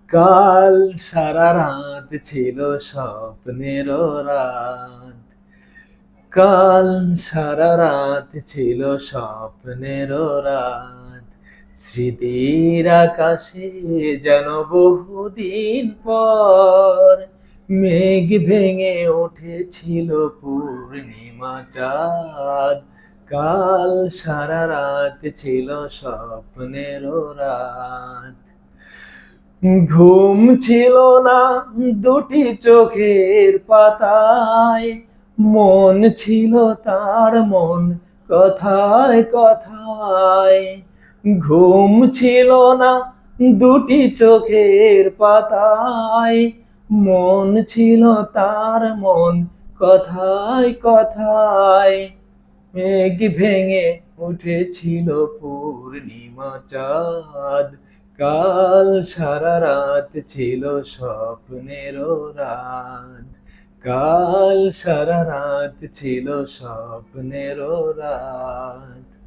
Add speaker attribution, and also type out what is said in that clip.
Speaker 1: কাল সারা রাত ছিল স্বপ্নের রাত। কাল সারা রাত ছিল স্বপ্নের রাত। স্মৃতির আকাশে যেন বহুদিন পর মেঘ ভেঙে উঠেছিল পূর্ণিমা চাঁদ। কাল সারা রাত ছিল স্বপ্নের রাত। ঘুম ছিল না দুটি চোখের পাতায়, মন ছিল তার মন কথায় কথায়। ঘুম ছিল না দুটি চোখের পাতায়, মন ছিল তার মন কথায় কথায়। মেঘ ভেঙে উঠেছিল পূর্ণিমা চাঁদ। কাল সারা রাত ছিল স্বপ্নের রাত। কাল সারা রাত ছিল স্বপ্নের রাত।